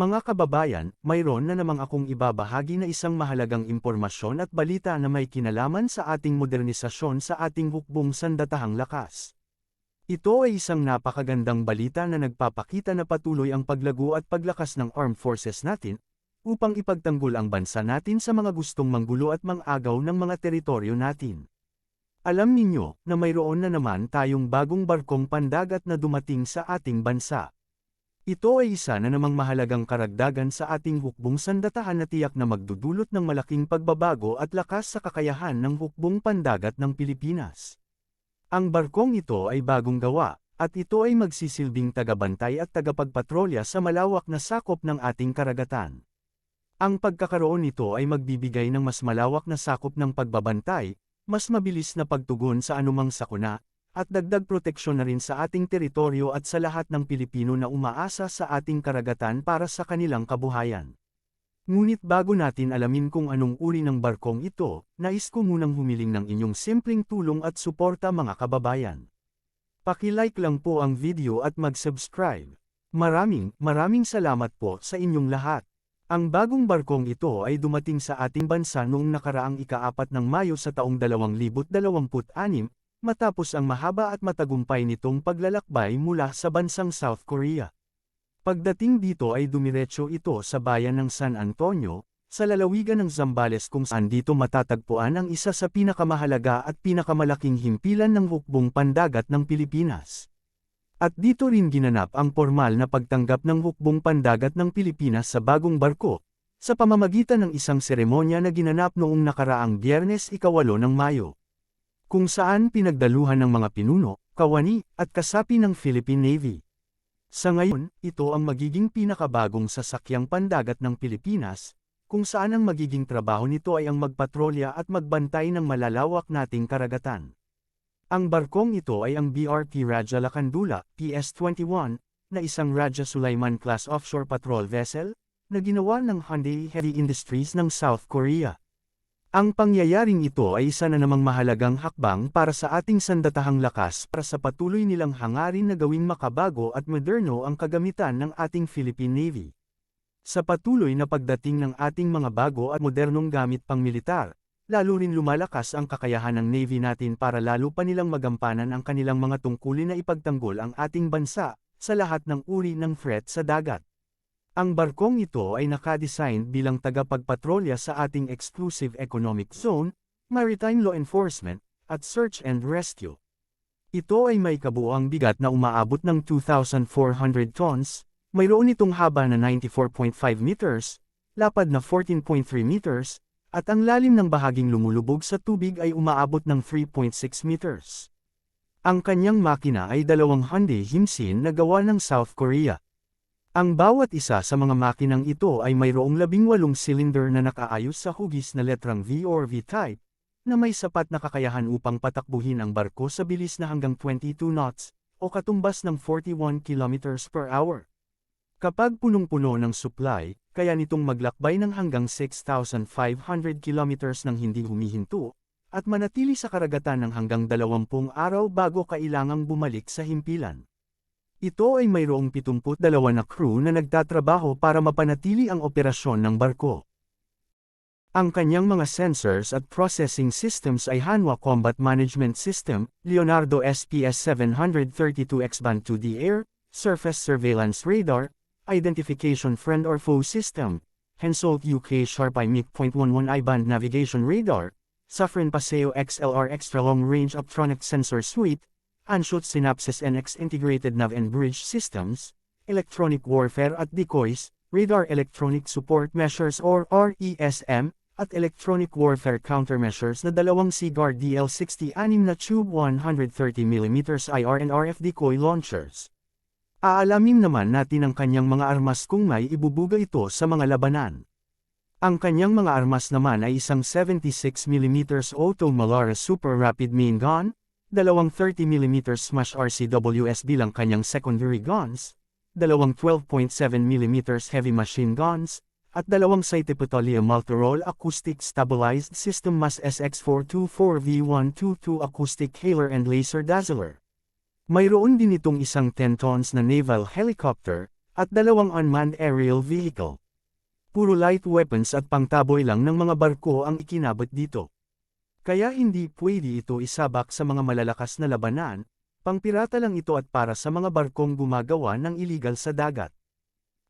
Mga kababayan, mayroon na namang akong ibabahagi na isang mahalagang impormasyon at balita na may kinalaman sa ating modernisasyon sa ating hukbong sandatahang lakas. Ito ay isang napakagandang balita na nagpapakita na patuloy ang paglago at paglakas ng armed forces natin, upang ipagtanggol ang bansa natin sa mga gustong manggulo at mang-agaw ng mga teritoryo natin. Alam ninyo na mayroon na naman tayong bagong barkong pandagat na dumating sa ating bansa. Ito ay isa na namang mahalagang karagdagan sa ating hukbong sandatahan na tiyak na magdudulot ng malaking pagbabago at lakas sa kakayahan ng hukbong pandagat ng Pilipinas. Ang barkong ito ay bagong gawa, at ito ay magsisilbing tagabantay at tagapagpatrolya sa malawak na sakop ng ating karagatan. Ang pagkakaroon nito ay magbibigay ng mas malawak na sakop ng pagbabantay, mas mabilis na pagtugon sa anumang sakuna, at dagdag proteksyon na rin sa ating teritoryo at sa lahat ng Pilipino na umaasa sa ating karagatan para sa kanilang kabuhayan. Ngunit bago natin alamin kung anong uri ng barkong ito, nais ko munang humiling ng inyong simpleng tulong at suporta mga kababayan. Paki-like lang po ang video at mag-subscribe. Maraming salamat po sa inyong lahat. Ang bagong barkong ito ay dumating sa ating bansa noong nakaraang ika-4 ng Mayo sa taong 2026, matapos ang mahaba at matagumpay nitong paglalakbay mula sa bansang South Korea. Pagdating dito ay dumiretso ito sa bayan ng San Antonio, sa lalawigan ng Zambales kung saan dito matatagpuan ang isa sa pinakamahalaga at pinakamalaking himpilan ng hukbong pandagat ng Pilipinas. At dito rin ginanap ang formal na pagtanggap ng hukbong pandagat ng Pilipinas sa bagong barko, sa pamamagitan ng isang seremonya na ginanap noong nakaraang Biyernes ika-8 ng Mayo. Kung saan pinagdaluhan ng mga pinuno, kawani, at kasapi ng Philippine Navy. Sa ngayon, ito ang magiging pinakabagong sasakyang pandagat ng Pilipinas, kung saan ang magiging trabaho nito ay ang magpatrolya at magbantay ng malalawak nating karagatan. Ang barkong ito ay ang BRP Raja Lakandula, PS-21, na isang Raja Sulaiman-class offshore patrol vessel, na ginawa ng Hyundai Heavy Industries ng South Korea. Ang pangyayaring ito ay isa na namang mahalagang hakbang para sa ating sandatahang lakas para sa patuloy nilang hangarin na gawing makabago at moderno ang kagamitan ng ating Philippine Navy. Sa patuloy na pagdating ng ating mga bago at modernong gamit pangmilitar, lalo rin lumalakas ang kakayahan ng Navy natin para lalo pa nilang magampanan ang kanilang mga tungkulin na ipagtanggol ang ating bansa sa lahat ng uri ng threat sa dagat. Ang barkong ito ay nakadesign bilang tagapagpatrolya sa ating exclusive economic zone, maritime law enforcement, at search and rescue. Ito ay may kabuuang bigat na umaabot ng 2,400 tons, mayroon itong haba na 94.5 meters, lapad na 14.3 meters, at ang lalim ng bahaging lumulubog sa tubig ay umaabot ng 3.6 meters. Ang kanyang makina ay dalawang Hyundai Himsin na gawa ng South Korea. Ang bawat isa sa mga makinang ito ay mayroong 18 cylinder na nakaayos sa hugis na letrang V or V-type, na may sapat na kakayahan upang patakbuhin ang barko sa bilis na hanggang 22 knots, o katumbas ng 41 kilometers per hour. Kapag punong-puno ng supply, kaya nitong maglakbay ng hanggang 6,500 kilometers ng hindi humihinto, at manatili sa karagatan ng hanggang 20 araw bago kailangang bumalik sa himpilan. Ito ay mayroong 72 na crew na nagtatrabaho para mapanatili ang operasyon ng barko. Ang kanyang mga sensors at processing systems ay Hanwha Combat Management System, Leonardo SPS-732 X-band 2D Air, Surface Surveillance Radar, Identification Friend or Foe System, Hensoldt UK Sharp IMIC.11 I-band Navigation Radar, Safran Paseo XLR Extra Long Range Optronic Sensor Suite, Anshot Synapses NX Integrated Nav and Bridge Systems, Electronic Warfare at Decoys, Radar Electronic Support Measures or RESM, at Electronic Warfare Countermeasures na dalawang Seaguard DL-66 na tube 130mm IR and RF decoy launchers. Aalamin naman natin ang kanyang mga armas kung may ibubuga ito sa mga labanan. Ang kanyang mga armas naman ay isang 76mm Auto Malara Super Rapid Main Gun, dalawang 30mm Smash RCWS bilang kanyang secondary guns, dalawang 12.7mm heavy machine guns, at dalawang Saitipatolia Multirole Acoustic Stabilized System MAS SX424V122 Acoustic Hailer and Laser Dazzler. Mayroon din itong isang 10 tons na naval helicopter, at 2 unmanned aerial vehicle. Puro light weapons at pangtaboy lang ng mga barko ang ikinabot dito. Kaya hindi pwede ito isabak sa mga malalakas na labanan, pangpirata lang ito at para sa mga barkong gumagawa ng illegal sa dagat.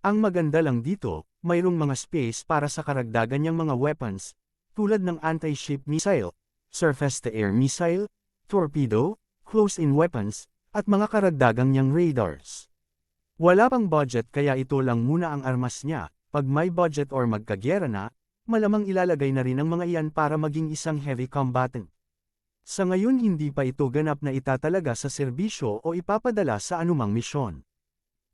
Ang maganda lang dito, mayroong mga space para sa karagdagan niyang mga weapons, tulad ng anti-ship missile, surface-to-air missile, torpedo, close-in weapons, at mga karagdagang niyang radars. Wala pang budget kaya ito lang muna ang armas niya. Pag may budget or magkagyera na, malamang ilalagay na rin ang mga iyan para maging isang heavy combatant. Sa ngayon hindi pa ito ganap na itatalaga sa serbisyo o ipapadala sa anumang misyon.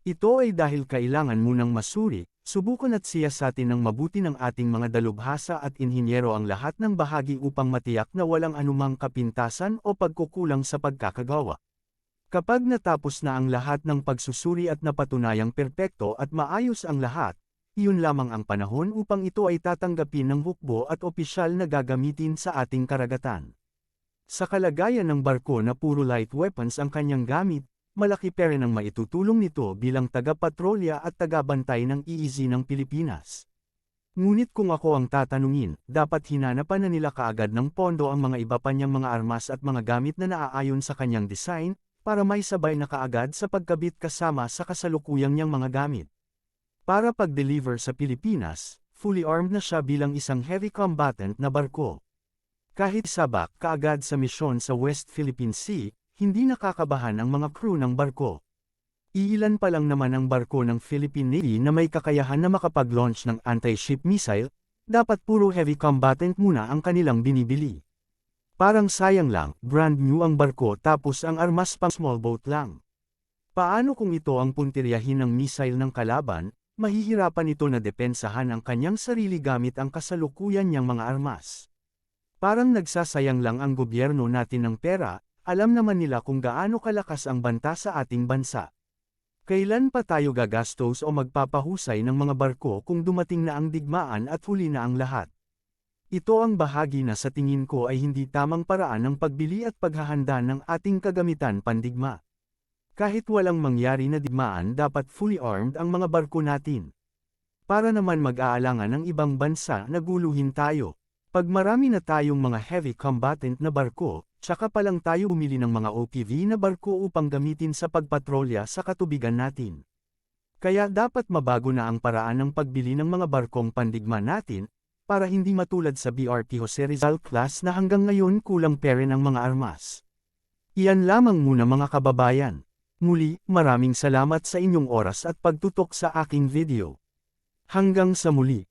Ito ay dahil kailangan munang masuri, subukan at siyasatin ng mabuti ng ating mga dalubhasa at inhinyero ang lahat ng bahagi upang matiyak na walang anumang kapintasan o pagkukulang sa pagkakagawa. Kapag natapos na ang lahat ng pagsusuri at napatunayang perpekto at maayos ang lahat, iyon lamang ang panahon upang ito ay tatanggapin ng hukbo at opisyal na gagamitin sa ating karagatan. Sa kalagayan ng barko na puro light weapons ang kanyang gamit, malaki pa rin ang maitutulong nito bilang taga-patrolya at taga-bantay ng EEZ ng Pilipinas. Ngunit kung ako ang tatanungin, dapat hinanapan na nila kaagad ng pondo ang mga iba pa niyang mga armas at mga gamit na naaayon sa kanyang design, para may sabay na kaagad sa pagkabit kasama sa kasalukuyang niyang mga gamit. Para pag-deliver sa Pilipinas, fully armed na siya bilang isang heavy combatant na barko. Kahit sabak kaagad sa misyon sa West Philippine Sea, hindi nakakabahan ang mga crew ng barko. Iilan pa lang naman ang barko ng Philippine Navy na may kakayahan na makapag-launch ng anti-ship missile, dapat puro heavy combatant muna ang kanilang binibili. Parang sayang lang, brand new ang barko tapos ang armas pang small boat lang. Paano kung ito ang puntiryahin ng missile ng kalaban? Mahihirapan ito na depensahan ang kanyang sarili gamit ang kasalukuyan niyang mga armas. Parang nagsasayang lang ang gobyerno natin ng pera, alam naman nila kung gaano kalakas ang banta sa ating bansa. Kailan pa tayo gagastos o magpapahusay ng mga barko kung dumating na ang digmaan at huli na ang lahat? Ito ang bahagi na sa tingin ko ay hindi tamang paraan ng pagbili at paghahanda ng ating kagamitan pandigma. Kahit walang mangyari na digmaan dapat fully armed ang mga barko natin. Para naman mag-aalangan ng ibang bansa na guluhin tayo. Pag marami na tayong mga heavy combatant na barko, tsaka pa lang tayo bumili ng mga OPV na barko upang gamitin sa pagpatrolya sa katubigan natin. Kaya dapat mabago na ang paraan ng pagbili ng mga barkong pandigma natin, para hindi matulad sa BRP Jose Rizal class na hanggang ngayon kulang pa rin ang mga armas. Iyan lamang muna mga kababayan. Muli, maraming salamat sa inyong oras at pagtutok sa aking video. Hanggang sa muli.